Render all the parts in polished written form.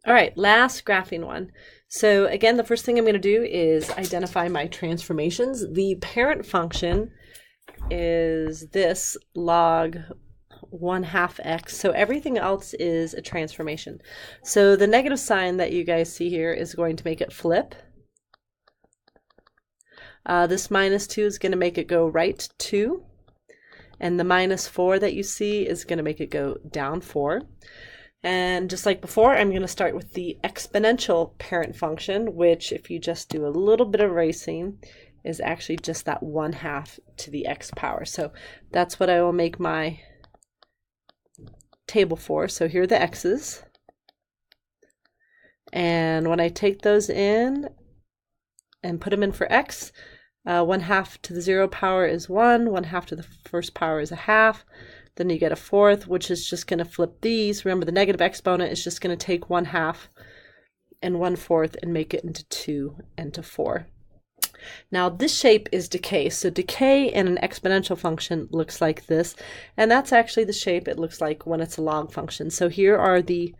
All right, last graphing one. So again, the first thing I'm going to do is identify my transformations. The parent function is this log 1/2 x. So everything else is a transformation. So the negative sign that you guys see here is going to make it flip. This -2 is going to make it go right 2. And the -4 that you see is going to make it go down 4. And just like before, I'm going to start with the exponential parent function, which if you just do a little bit of erasing, is actually just that 1/2 to the x power. So that's what I will make my table for. So here are the x's. And when I take those in and put them in for x, 1/2 to the 0 power is 1, 1/2 to the first power is 1/2. Then you get a fourth, which is just going to flip these. Remember, the negative exponent is just going to take 1/2 and 1/4 and make it into 2 and to 4. Now this shape is decay. So decay in an exponential function looks like this. And that's actually the shape it looks like when it's a log function. So here are the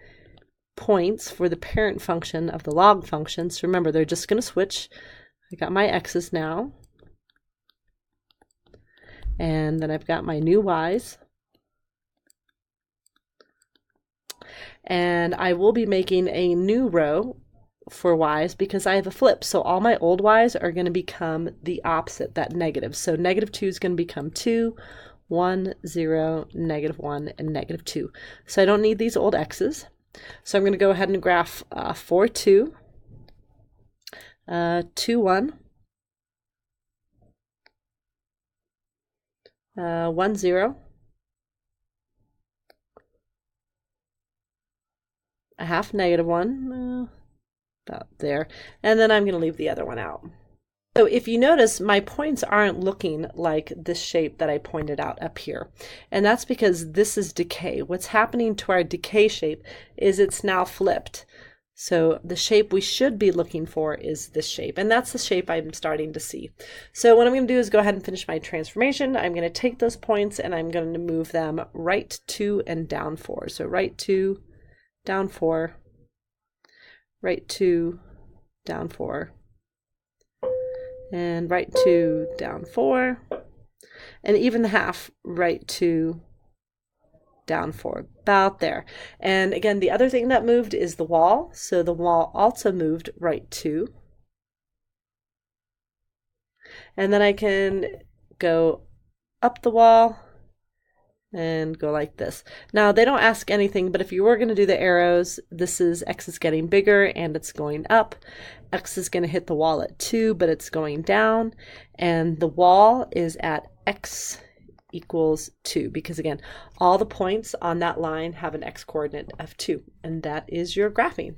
points for the parent function of the log function. So remember, they're just going to switch. I got my x's now. And then I've got my new y's. And I will be making a new row for y's because I have a flip. So all my old y's are going to become the opposite, that negative. So -2 is going to become 2, 1, 0, -1, and -2. So I don't need these old x's. So I'm going to go ahead and graph 4, 2, 2, 1, 1, 0, 1/2 -1, about there, and then I'm going to leave the other one out. So if you notice, my points aren't looking like this shape that I pointed out up here, and that's because this is decay. What's happening to our decay shape is it's now flipped. So the shape we should be looking for is this shape, and that's the shape I'm starting to see. So what I'm going to do is go ahead and finish my transformation. I'm going to take those points and I'm going to move them right 2 and down 4. So right 2, down 4, right 2, down 4, and right 2, down 4, and even the half, right 2, down 4, about there. And again, the other thing that moved is the wall. So the wall also moved right 2. And then I can go up the wall and go like this. Now they don't ask anything, but if you were going to do the arrows, this is x is getting bigger and it's going up. X is going to hit the wall at 2, but it's going down, and the wall is at x equals 2 because again, all the points on that line have an x coordinate of 2, and that is your graphing.